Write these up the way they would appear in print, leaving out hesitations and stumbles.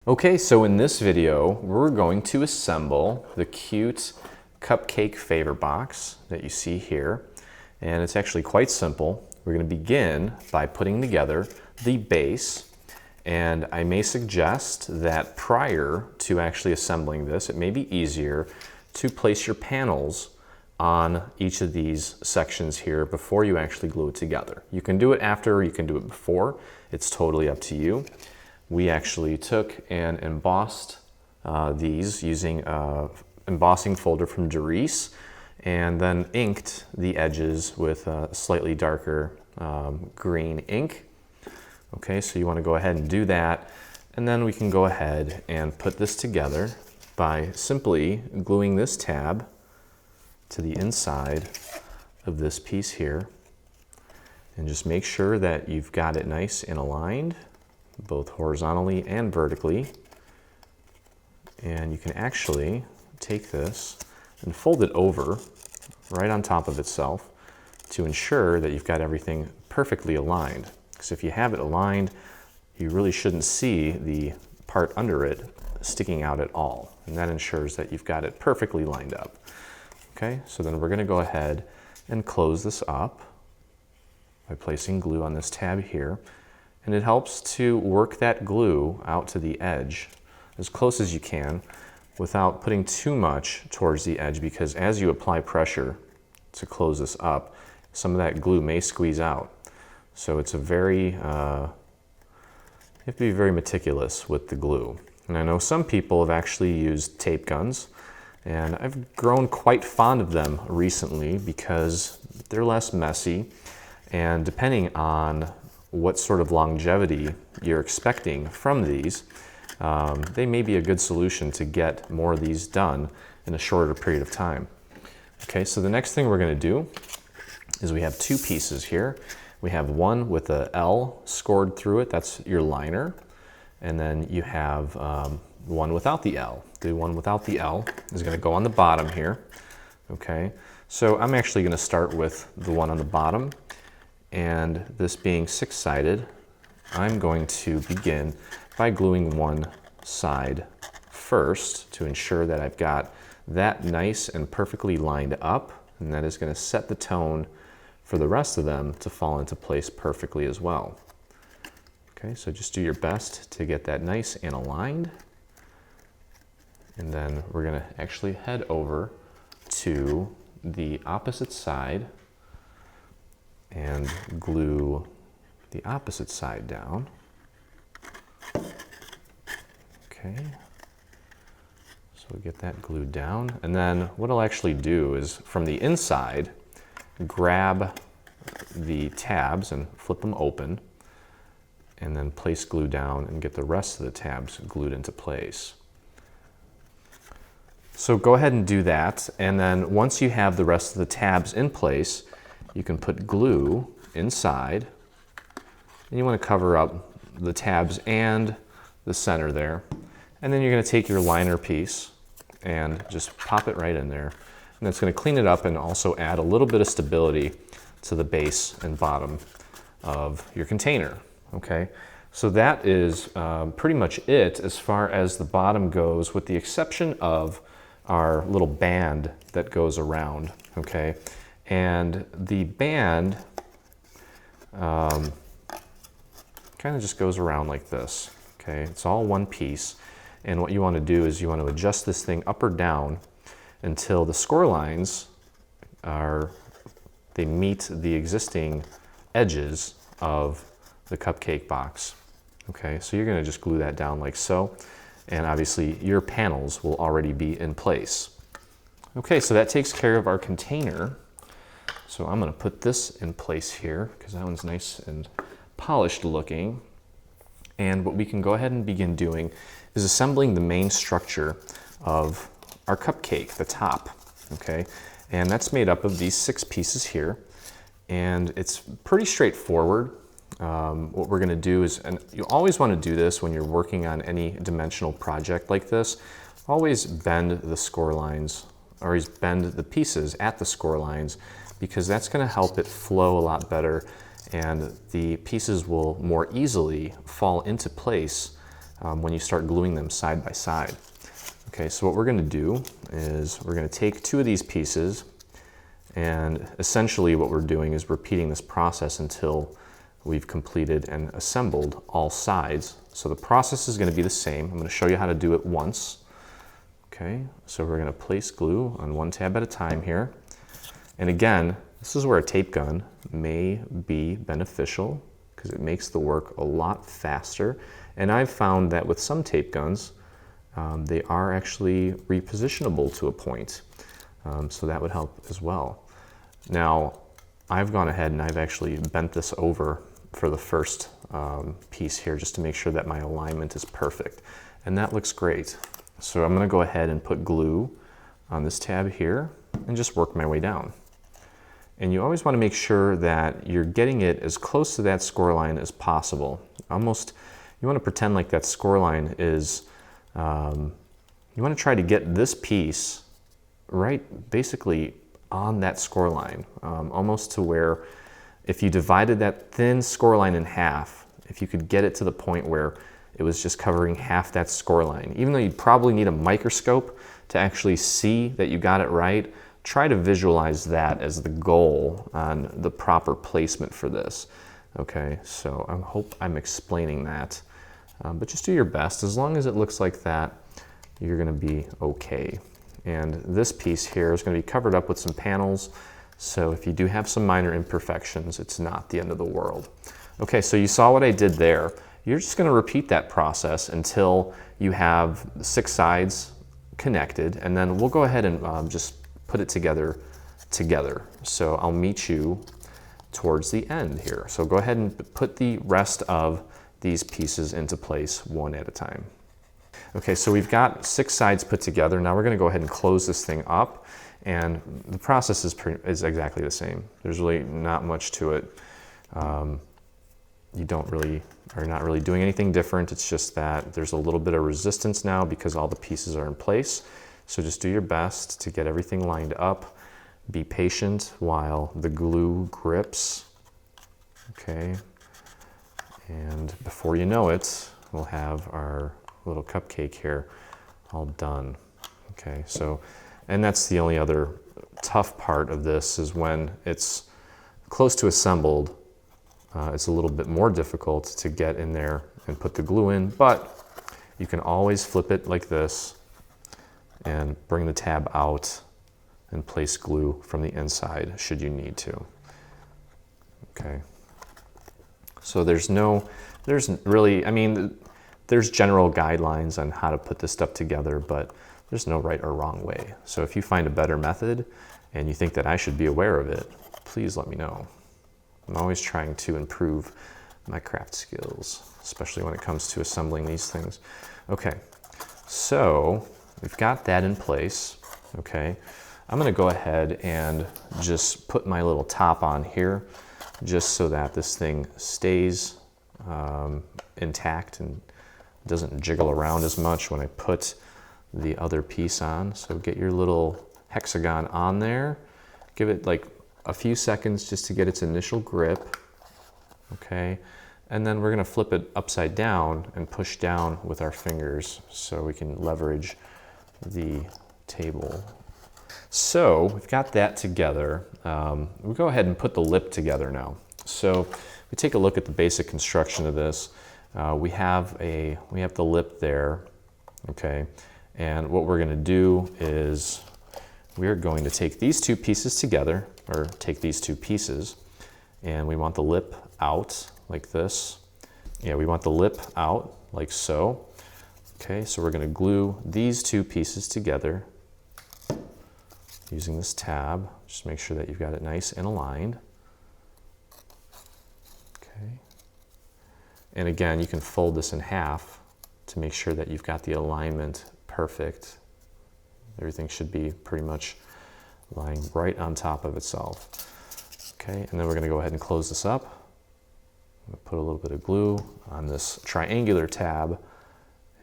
Okay, so in this video, we're going to assemble the cute cupcake favor box that you see here. And it's actually quite simple. We're going to begin by putting together the base. And I may suggest that prior to actually assembling this, it may be easier to place your panels on each of these sections here before you actually glue it together. You can do it after, or you can do it before. It's totally up to you. We actually took and embossed these using an embossing folder from Doris, and then inked the edges with a slightly darker green ink. Okay, so you want to go ahead and do that, and then we can go ahead and put this together by simply gluing this tab to the inside of this piece here, and just make sure that you've got it nice and aligned both horizontally and vertically. And you can actually take this and fold it over right on top of itself to ensure that you've got everything perfectly aligned. Because if you have it aligned, you really shouldn't see the part under it sticking out at all. And that ensures that you've got it perfectly lined up. Okay, so then we're going to go ahead and close this up by placing glue on this tab here. And it helps to work that glue out to the edge as close as you can without putting too much towards the edge, because as you apply pressure to close this up, some of that glue may squeeze out. So it's a very, you have to be very meticulous with the glue. And I know some people have actually used tape guns, and I've grown quite fond of them recently because they're less messy, and depending on what sort of longevity you're expecting from these, they may be a good solution to get more of these done in a shorter period of time. Okay, so the next thing we're going to do is we have two pieces here. We have one with a L scored through it, that's your liner, and then you have one without the L. The one without the L is going to go on the bottom here. Okay, so I'm actually going to start with the one on the bottom, and this being six-sided, I'm going to begin by gluing one side first to ensure that I've got that nice and perfectly lined up, and that is going to set the tone for the rest of them to fall into place perfectly as well. Okay, so just do your best to get that nice and aligned. And then we're going to actually head over to the opposite side and glue the opposite side down. Okay, so we get that glued down. And then what I'll actually do is from the inside, grab the tabs and flip them open, and then place glue down and get the rest of the tabs glued into place. So go ahead and do that, and then once you have the rest of the tabs in place, you can put glue inside, and you want to cover up the tabs and the center there. And then you're going to take your liner piece and just pop it right in there. And that's going to clean it up and also add a little bit of stability to the base and bottom of your container. Okay, so that is pretty much it as far as the bottom goes, with the exception of our little band that goes around. Okay, and the band kind of just goes around like this. Okay, it's all one piece, and what you want to do is you want to adjust this thing up or down until the score lines they meet the existing edges of the cupcake box. Okay, so you're going to just glue that down like so, and obviously your panels will already be in place. Okay, so that takes care of our container. So I'm going to put this in place here because that one's nice and polished looking. And what we can go ahead and begin doing is assembling the main structure of our cupcake, the top. Okay, and that's made up of these 6 pieces here, and it's pretty straightforward. What we're going to do is, and you always want to do this when you're working on any dimensional project like this, always bend the score lines, or always bend the pieces at the score lines, because that's going to help it flow a lot better, and the pieces will more easily fall into place when you start gluing them side by side. Okay, so what we're going to do is we're going to take two of these pieces, and essentially what we're doing is repeating this process until we've completed and assembled all sides. So the process is going to be the same. I'm going to show you how to do it once. Okay, so we're going to place glue on one tab at a time here. And again, this is where a tape gun may be beneficial because it makes the work a lot faster. And I've found that with some tape guns, they are actually repositionable to a point. So that would help as well. Now, I've gone ahead and I've actually bent this over for the first piece here just to make sure that my alignment is perfect. And that looks great. So I'm going to go ahead and put glue on this tab here and just work my way down. And you always want to make sure that you're getting it as close to that score line as possible. Almost, you want to pretend like that score line is, you want to try to get this piece right basically on that score line, almost to where if you divided that thin score line in half, if you could get it to the point where it was just covering half that score line, even though you'd probably need a microscope to actually see that you got it right, try to visualize that as the goal on the proper placement for this. Okay, so I hope I'm explaining that. But just do your best. As long as it looks like that, you're going to be okay. And this piece here is going to be covered up with some panels. So if you do have some minor imperfections, it's not the end of the world. Okay, so you saw what I did there. You're just going to repeat that process until you have 6 sides connected, and then we'll go ahead and just put it together. So I'll meet you towards the end here. So go ahead and put the rest of these pieces into place one at a time. Okay, so we've got 6 sides put together. Now we're going to go ahead and close this thing up, and the process is exactly the same. There's really not much to it. You are not really doing anything different. It's just that there's a little bit of resistance now because all the pieces are in place. So just do your best to get everything lined up. Be patient while the glue grips. Okay. And before you know it, we'll have our little cupcake here all done. Okay, so, and that's the only other tough part of this is when it's close to assembled, it's a little bit more difficult to get in there and put the glue in, but you can always flip it like this and bring the tab out and place glue from the inside should you need to. Okay. So there's really, I mean, there's general guidelines on how to put this stuff together, but there's no right or wrong way. So if you find a better method and you think that I should be aware of it, please let me know. I'm always trying to improve my craft skills, especially when it comes to assembling these things. Okay, so we've got that in place, okay? I'm gonna go ahead and just put my little top on here just so that this thing stays intact and doesn't jiggle around as much when I put the other piece on. So get your little hexagon on there, give it like a few seconds just to get its initial grip, okay? And then we're gonna flip it upside down and push down with our fingers so we can leverage the table. So we've got that together. We'll go ahead and put the lip together now. So we take a look at the basic construction of this. We have the lip there, okay? And what we're gonna do is we're going to take these 2 pieces together, or take these 2 pieces, and we want the lip out like this. Yeah, we want the lip out like so. Okay, so we're gonna glue these 2 pieces together using this tab. Just make sure that you've got it nice and aligned. Okay. And again, you can fold this in half to make sure that you've got the alignment perfect. Everything should be pretty much lying right on top of itself. Okay, and then we're gonna go ahead and close this up. I'm gonna put a little bit of glue on this triangular tab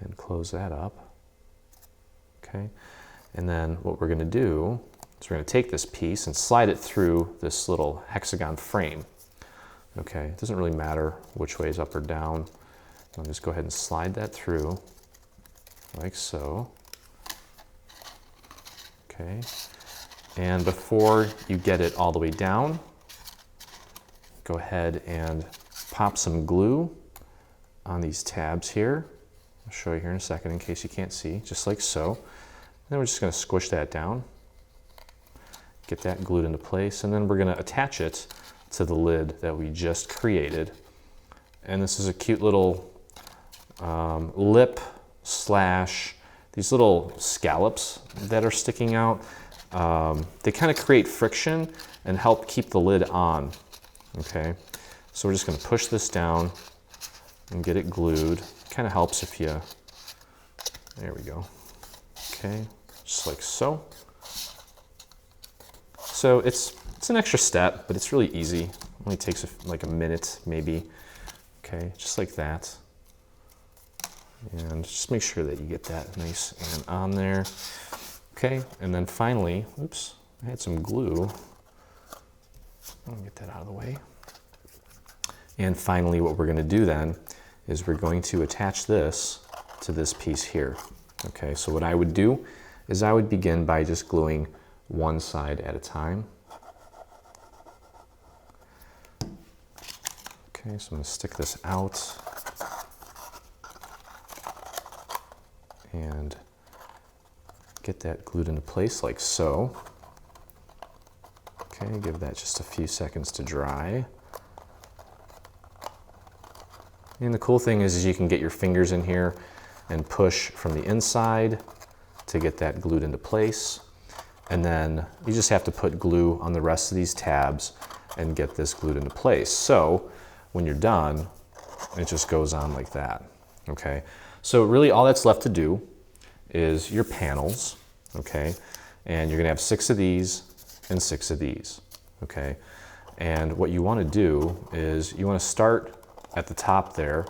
and close that up. Okay, and then what we're gonna do is we're gonna take this piece and slide it through this little hexagon frame. Okay, it doesn't really matter which way is up or down. I'll just go ahead and slide that through like so. Okay. And before you get it all the way down, go ahead and pop some glue on these tabs here. I'll show you here in a second in case you can't see, just like so. And then we're just going to squish that down, get that glued into place, and then we're going to attach it to the lid that we just created. And this is a cute little lip slash these little scallops that are sticking out. They kind of create friction and help keep the lid on. Okay, so we're just going to push this down and get it glued. Kind of helps if you, there we go. Okay, just like so. So it's an extra step, but it's really easy. It only takes like a minute maybe. Okay, just like that. And just make sure that you get that nice and on there. Okay, and then finally, oops, I had some glue. I'll get that out of the way. And finally, what we're going to do then is we're going to attach this to this piece here. Okay, so what I would do is I would begin by just gluing one side at a time. Okay, so I'm going to stick this out and get that glued into place like so. Okay, give that just a few seconds to dry. And the cool thing is you can get your fingers in here and push from the inside to get that glued into place. And then you just have to put glue on the rest of these tabs and get this glued into place. So when you're done, it just goes on like that. Okay, so really all that's left to do is your panels. Okay, and you're gonna have 6 of these and 6 of these. Okay, and what you want to do is you want to start at the top there,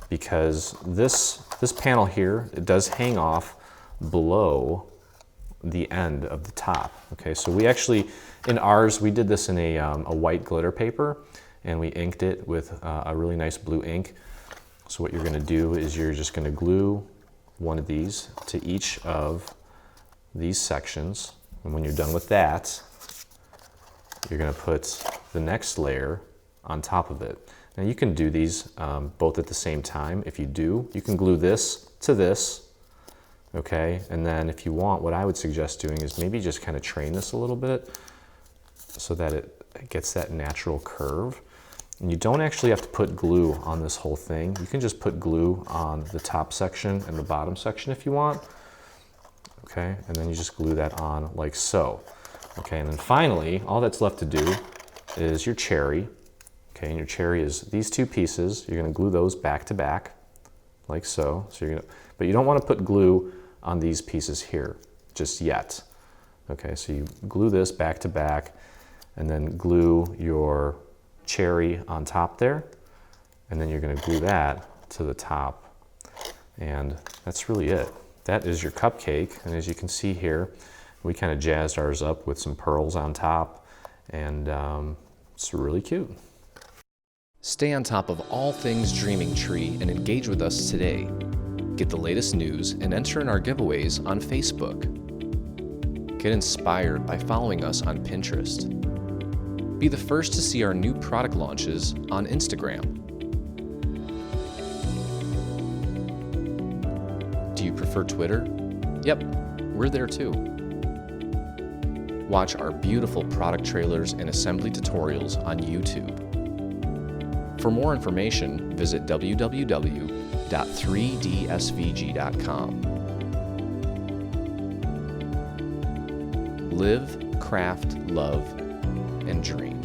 because this panel here, it does hang off below the end of the top. Okay, so we actually, in ours, we did this in a white glitter paper, and we inked it with a really nice blue ink. So what you're going to do is you're just going to glue one of these to each of these sections, and when you're done with that, you're going to put the next layer on top of it. Now you can do these both at the same time. If you do, you can glue this to this, okay? And then if you want, what I would suggest doing is maybe just kind of train this a little bit so that it gets that natural curve. And you don't actually have to put glue on this whole thing. You can just put glue on the top section and the bottom section if you want, okay? And then you just glue that on like so. Okay, and then finally, all that's left to do is your cherry. Okay, and your cherry is these 2 pieces. You're gonna glue those back to back, like so. But you don't wanna put glue on these pieces here, just yet. Okay, so you glue this back to back, and then glue your cherry on top there, and then you're gonna glue that to the top. And that's really it. That is your cupcake, and as you can see here, we kind of jazzed ours up with some pearls on top, and it's really cute. Stay on top of all things Dreaming Tree and engage with us today. Get the latest news and enter in our giveaways on Facebook. Get inspired by following us on Pinterest. Be the first to see our new product launches on Instagram. Do you prefer Twitter? Yep, we're there too. Watch our beautiful product trailers and assembly tutorials on YouTube. For more information, visit www.3dsvg.com. Live, craft, love, and dream.